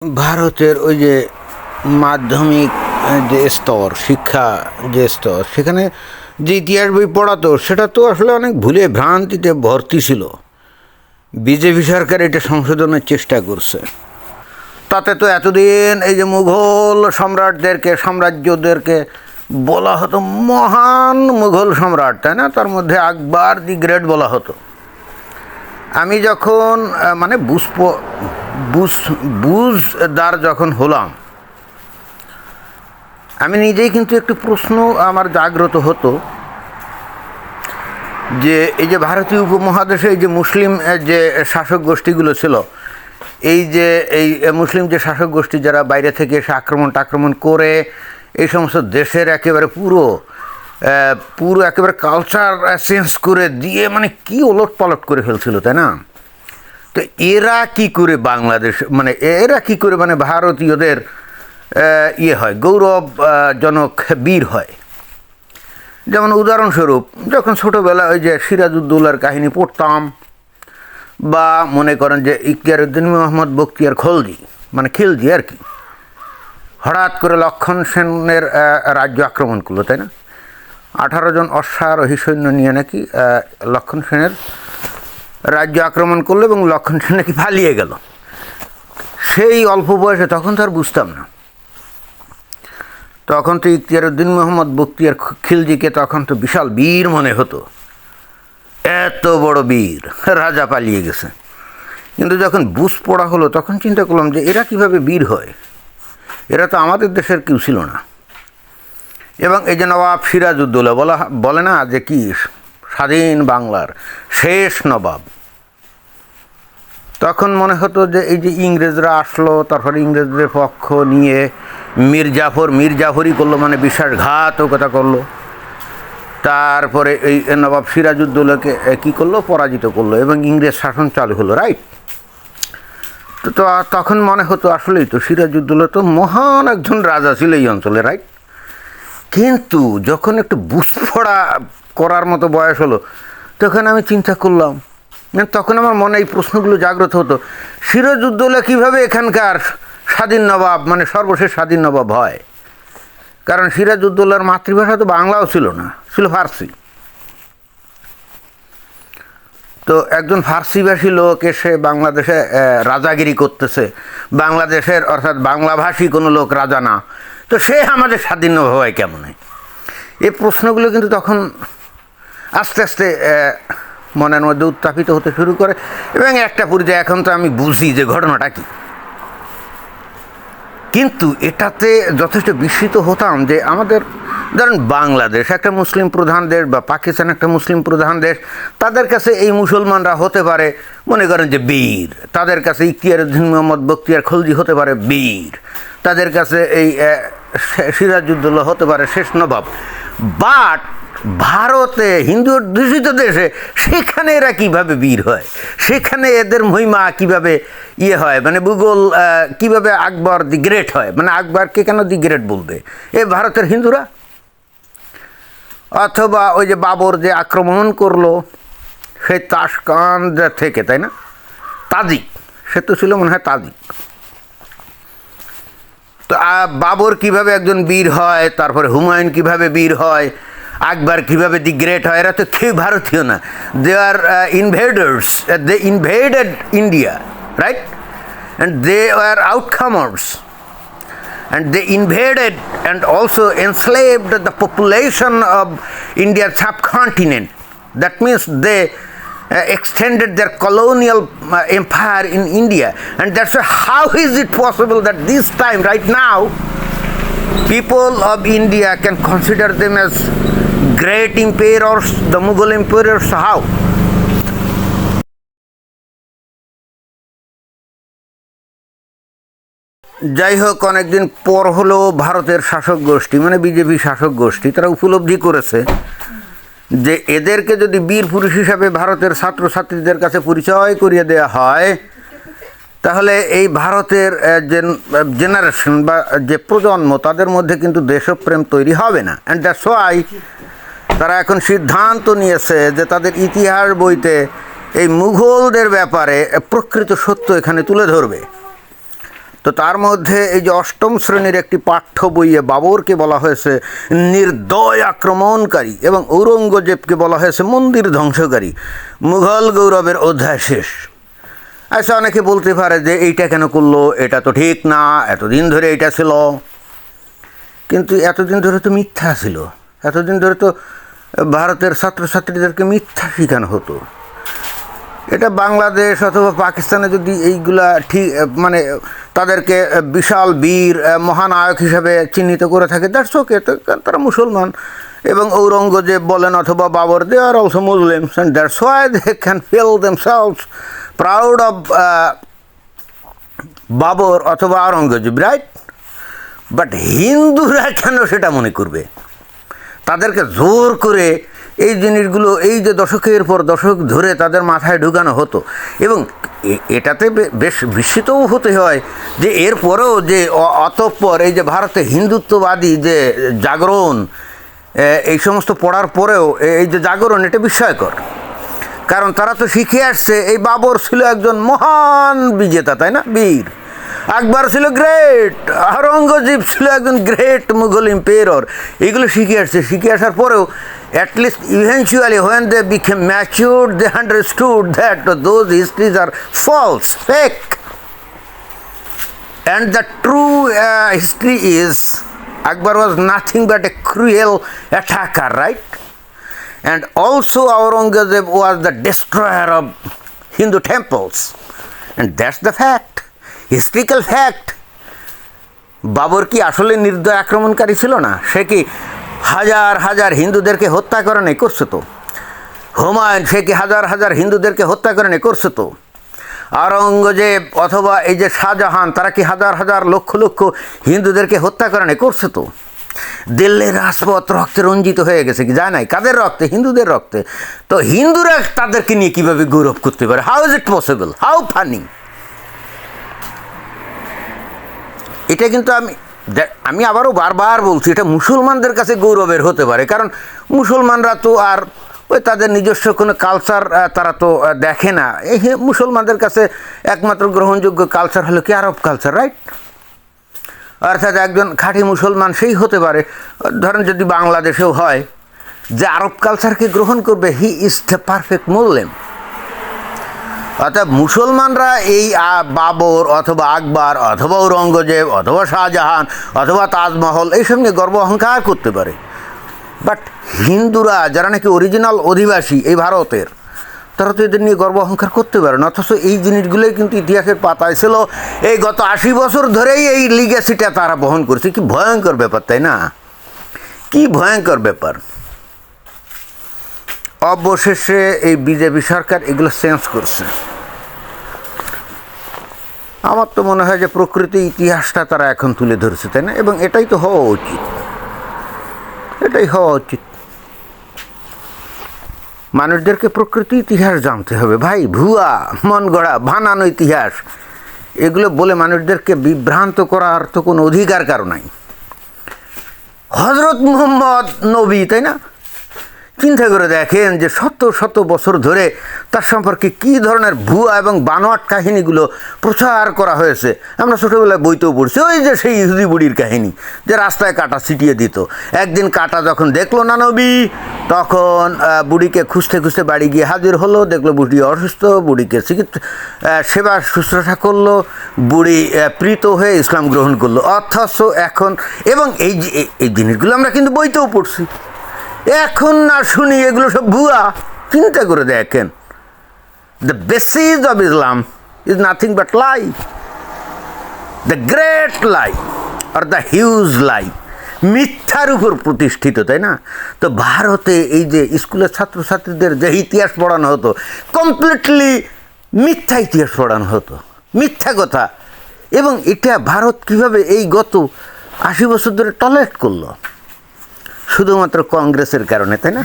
ভারতের ওই যে মাধ্যমিক যে স্তর শিক্ষা যে স্তর সেখানে যে ইতিহাস বই পড়াতো সেটা তো আসলে অনেক ভুলে ভ্রান্তিতে ভর্তি ছিল। বিজেপি সরকার এটা সংশোধনের চেষ্টা করছে। তাতে তো এতদিন এই যে মুঘল সাম্রাজ্যদেরকে বলা হতো মহান মুঘল সম্রাট, তাই না? তার মধ্যে আকবর দি গ্রেট বলা হতো। আমি যখন মানে বুঝদার যখন হলাম, আমি নিজেই কিন্তু একটু প্রশ্ন আমার জাগ্রত হতো যে এই যে ভারতীয় উপমহাদেশে এই যে মুসলিম যে শাসক গোষ্ঠীগুলো ছিল, এই মুসলিম যে শাসক গোষ্ঠী যারা বাইরে থেকে এসে আক্রমণ করে এই সমস্ত দেশের একেবারে পুরো একেবারে কালচার চেঞ্জ করে দিয়ে মানে কি ওলটপালট করে ফেলছিল, তাই না? তো এরা কি করে ভারতীয়দের হয়, গৌরবজনক বীর হয়। যেমন উদাহরণস্বরূপ, যখন ছোটোবেলায় ওই যে সিরাজউদ্দৌলার কাহিনী পড়তাম, বা মনে করেন যে ইখতিয়ারউদ্দিন মোহাম্মদ বখতিয়ার খিলজি আর কি, হঠাৎ করে লক্ষণ সেনের রাজ্য আক্রমণ করলো, তাই না? 18 জন অশ্বারোহী সৈন্য নিয়ে নাকি লক্ষণ সেনের রাজ্য আক্রমণ করলো এবং লক্ষণ সেন নাকি পালিয়ে গেল। সেই অল্প বয়সে, তখন তো আর বুঝতাম না, তখন তো ইখতিয়ারউদ্দিন মোহাম্মদ বখতিয়ার খিলজিকে তখন তো বিশাল বীর মনে হতো, এত বড় বীর, রাজা পালিয়ে গেছে। কিন্তু যখন বুঝ পড়া হলো তখন চিন্তা করলাম যে এরা কিভাবে বীর হয়, এরা তো আমাদের দেশের কেউ ছিল না। এবং এই যে নবাব সিরাজউদ্দৌলা বলে না যে কি স্বাধীন বাংলার শেষ নবাব, তখন মনে হতো যে এই যে ইংরেজরা আসলো, তারপরে ইংরেজদের পক্ষ নিয়ে মির্জাফরই করলো, মানে বিশ্বাসঘাতকতা করলো। তারপরে এই নবাব সিরাজউদ্দৌলাকে কী করলো, পরাজিত করলো এবং ইংরেজ শাসন চালু হলো, রাইট? তো তখন মনে হতো আসলেই তো সিরাজউদ্দৌলা তো মহান একজন রাজা ছিল এই অঞ্চলে, রাইট? কিন্তু যখন একটু বুঝপড়া করার মতো বয়স হলো, তখন আমি চিন্তা করলাম, তখন আমার মনে এই প্রশ্নগুলো জাগ্রত হতো, সিরাজউদ্দৌলা কীভাবে এখানকার স্বাধীন নবাব, মানে সর্বশেষ স্বাধীন নবাব হয়? কারণ সিরাজউদ্দৌলার মাতৃভাষা তো বাংলাও ছিল না, ছিল ফার্সি। তো একজন ফার্সিভাষী লোক এসে বাংলাদেশে রাজাগিরি করতেছে, বাংলাদেশের অর্থাৎ বাংলাভাষী কোনো লোক রাজা না, তো সে আমাদের স্বাধীন নবাব হয় কেমন? এই প্রশ্নগুলো কিন্তু তখন আস্তে আস্তে মনের মধ্যে উত্থাপিত হতে শুরু করে এবং একটা পর্যায়ে এখন তো আমি বুঝি যে ঘটনাটা কী। কিন্তু এটাতে যথেষ্ট বিস্মিত হতাম যে আমাদের ধরেন বাংলাদেশ একটা মুসলিম প্রধান দেশ বা পাকিস্তান একটা মুসলিম প্রধান দেশ, তাদের কাছে এই মুসলমানরা হতে পারে মনে করেন যে বীর, তাদের কাছে ইখতিয়ারউদ্দিন মোহাম্মদ বখতিয়ার খিলজি হতে পারে বীর, তাদের কাছে এই সিরাজউদ্দৌলা হতে পারে শেষ নবাব। বাট ভারতে হিন্দু অধ্যুষিত দেশে সেখানে এরা কীভাবে বীর হয়, সেখানে এদের মহিমা কীভাবে হয়, মানে ভূগোল কীভাবে আকবর দি গ্রেট হয়, মানে আকবরকে কেন দি গ্রেট বলবে এ ভারতের হিন্দুরা? অথবা ওই যে বাবর যে আক্রমণ করলো সেই তাশকান্দ থেকে, তাই না? তাজিক, সে তো ছিল মনে হয় তাজিক। তো বাবর কিভাবে একজন বীর হয়, তারপরে হুমায়ুন কিভাবে বীর হয়, আকবর কিভাবে দি গ্রেট হয়, এরা তো কেউ ভারতীয় না, they are invaders, they invaded India, right? And they are outcomers, and they invaded and also enslaved the population of India's subcontinent. That means they extended their colonial empire in India, and that's why how is it possible that this time right now people of India can consider them as great emperors, the Mughal emperors? How? যাই হোক, অনেকদিন পর হলেও ভারতের শাসক গোষ্ঠী মানে BJP শাসক গোষ্ঠী তারা উপলব্ধি করেছে যে এদেরকে যদি বীর পুরুষ হিসাবে ভারতের ছাত্রছাত্রীদের কাছে পরিচয় করিয়ে দেওয়া হয়, তাহলে এই ভারতের যে জেনারেশন বা যে প্রজন্ম তাদের মধ্যে কিন্তু দেশপ্রেম তৈরি হবে না। অ্যান্ড দ্যাটস ওয়াই তারা এখন সিদ্ধান্ত নিয়েছে যে তাদের ইতিহাস বইতে এই মুঘলদের ব্যাপারে প্রকৃত সত্য এখানে তুলে ধরবে। তো তার মধ্যে এই যে অষ্টম শ্রেণীর একটি পাঠ্য বইয়ে বাবরকে বলা হয়েছে নির্দয় আক্রমণকারী এবং ঔরঙ্গজেবকে বলা হয়েছে মন্দির ধ্বংসকারী। মুঘল গৌরবের অধ্যায় শেষ। আচ্ছা, অনেকে বলতে পারে যে এইটা কেন করলো, এটা তো ঠিক না, এতদিন ধরে এটা ছিল। কিন্তু এতদিন ধরে তো মিথ্যা ছিল, এতদিন ধরে তো ভারতের ছাত্রছাত্রীদেরকে মিথ্যা শেখানো হতো। এটা বাংলাদেশ অথবা পাকিস্তানে যদি এইগুলা ঠিক মানে তাদেরকে বিশাল বীর মহানায়ক হিসেবে চিহ্নিত করে থাকে, দ্যাটস ওকে, তারা মুসলমান। এবং ঔরঙ্গজেব বলেন অথবা Babur, they are also Muslims and that's why they can feel themselves proud of Babur অথবা আওরঙ্গজেব, রাইট? বাট হিন্দুরা কেন সেটা মনে করবে? তাদেরকে জোর করে এই জিনিসগুলো এই যে দশকের পর দশক ধরে তাদের মাথায় ঢুকানো হতো। এবং এটাতে বেশ বিস্মিতও হতে হয় যে এরপরেও যে অতঃপর এই যে ভারতে হিন্দুত্ববাদী যে জাগরণ, এই সমস্ত পড়ার পরেও এই যে জাগরণ, এটা বিস্ময়কর। কারণ তারা তো শিখে আসছে এই বাবর ছিল একজন মহান বিজেতা, তাই না, বীর। আকবর ছিল গ্রেট, আওরঙ্গজেব ছিল একজন গ্রেট মুঘল এম্পায়ার। এইগুলো শিখে আসার পরেও at least eventually when they became matured, they understood that those histories are false, fake. And the true history is Akbar was nothing but a cruel attacker, right? And also Aurangzeb was the destroyer of Hindu temples. And that's the fact, historical fact. Babur কি আসলে নির্দয় আক্রমণকারী ছিল না? সে কি হাজার হাজার হিন্দুদেরকে হত্যা করে নাই? করছে তো। হুমায়ুন, সে কি হাজার হাজার হিন্দুদেরকে হত্যা করে নাই? করছে তো। আওরঙ্গজেব অথবা এই যে শাহজাহান, তারা কি হাজার হাজার লক্ষ লক্ষ হিন্দুদেরকে হত্যা করে নাই? করছে তো। দিল্লির রাজপথ রক্তে রঞ্জিত হয়ে গেছে কি? যায় নাই। কাদের রক্তে? হিন্দুদের রক্তে। তো হিন্দুরা তাদেরকে নিয়ে কীভাবে গৌরব করতে পারে? How is it possible? How funny? এটা কিন্তু আমি আবারও বারবার বলছি, এটা মুসলমানদের কাছে গৌরবের হতে পারে। কারণ মুসলমানরা তো আর ওই তাদের নিজস্ব কোনো কালচার তারা তো দেখে না। এই মুসলমানদের কাছে একমাত্র গ্রহণযোগ্য কালচার হলো কি? আরব কালচার, রাইট? অর্থাৎ একজন খাঁটি মুসলমান সেই হতে পারে, ধরেন যদি বাংলাদেশেও হয়, যে আরব কালচারকে গ্রহণ করবে, হি ইজ দ্য পারফেক্ট মুসলিম। অর্থাৎ মুসলমানরা এই বাবর অথবা আকবর অথবা ঔরঙ্গজেব অথবা শাহজাহান অথবা তাজমহল এইসব নিয়ে গর্ব অহংকার করতে পারে। বাট হিন্দুরা যারা নাকি অরিজিনাল অধিবাসী এই ভারতের, তারা তো এদের নিয়ে গর্ব অহংকার করতে পারে না। অথচ এই জিনিসগুলোই কিন্তু ইতিহাসের পাতায় ছিল। এই গত 80 বছর ধরেই এই লিগ্যাসিটা তারা বহন করছে। কি ভয়ঙ্কর ব্যাপার, তাই না? কি ভয়ঙ্কর ব্যাপার। অবশেষে এই বিজেপি সরকার এগুলো চেঞ্জ করছে। আমার তো মনে হয় যে প্রকৃতি ইতিহাসটা তারা এখন তুলে ধরছে, তাই না? এবং এটাই তো হওয়া উচিত, এটাই হওয়া উচিত। মানুষদেরকে প্রকৃতি ইতিহাস জানতে হবে ভাই। ভুয়া, মন গড়া, বানানো ইতিহাস এগুলো বলে মানুষদেরকে বিভ্রান্ত করার তো কোনো অধিকার কারো নাই। হজরত মুহাম্মদ নবী, তাই না? চিন্তা করে দেখেন যে শত শত বছর ধরে তার সম্পর্কে কী ধরনের ভুয়া এবং বানোয়াট কাহিনীগুলো প্রচার করা হয়েছে। আমরা ছোটোবেলায় বইতেও পড়ছি, ওই যে সেই ইহুদি বুড়ির কাহিনী, যে রাস্তায় কাঁটা ছিটিয়ে দিত। একদিন কাঁটা যখন দেখলো না নবী, তখন বুড়িকে খুঁজতে খুঁজতে বাড়ি গিয়ে হাজির হলো, দেখলো বুড়ি অসুস্থ, বুড়িকে সেবা শুশ্রূষা করলো, বুড়ি প্রীত হয়ে ইসলাম গ্রহণ করলো। অথচ এখন এবং এই জিনিসগুলো আমরা কিন্তু বইতেও পড়ছি। এখন না শুনি এগুলো সব ভুয়া। চিন্তা করে দেখেন, the basis of Islam is nothing but lie, the great lie আর দ্য হিউজ লাই, মিথ্যার উপর প্রতিষ্ঠিত, তাই না? তো ভারতে এই যে স্কুলের ছাত্রছাত্রীদের যে ইতিহাস পড়ানো হতো, কমপ্লিটলি মিথ্যা ইতিহাস পড়ানো হতো, মিথ্যা কথা। এবং এটা ভারত কীভাবে এই গত 80 বছর ধরে টলারেট করলো? শুধুমাত্র কংগ্রেসের কারণে, তাই না?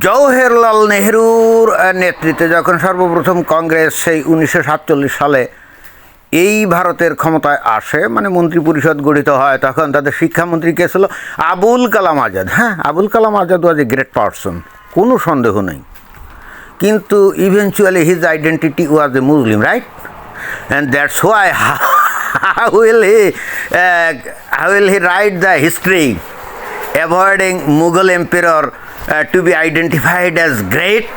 জওহরলাল নেহরুর নেতৃত্বে যখন সর্বপ্রথম কংগ্রেস সেই 1947 সালে এই ভারতের ক্ষমতায় আসে, মানে মন্ত্রিপরিষদ গঠিত হয়, তখন তাদের শিক্ষামন্ত্রী কে ছিল? আবুল কালাম আজাদ। হ্যাঁ, আবুল কালাম আজাদ ওয়াজ এ গ্রেট পারসন, কোনো সন্দেহ নেই। কিন্তু eventually his identity was A Muslim, right? And that's why how will he write the history, avoiding Mughal emperor to be identified as great?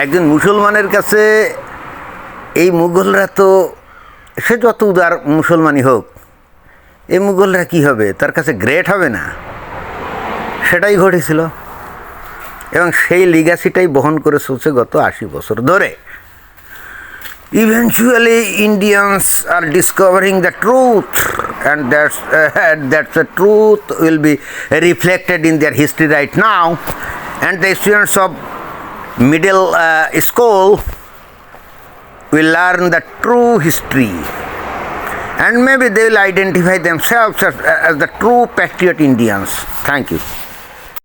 একজন মুসলমানের কাছে এই মুঘলরা তো, সে যত উদার মুসলমানই হোক, এই মুঘলরা কী হবে, তার কাছে গ্রেট হবে না। সেটাই ঘটেছিল এবং সেই লিগাসিটাই বহন করে চলছে গত 80 বছর ধরে। Eventually Indians are discovering the truth, and that the truth will be reflected in their history right now, and the students of middle school will learn the true history, and maybe they will identify themselves as the true patriot Indians. Thank you.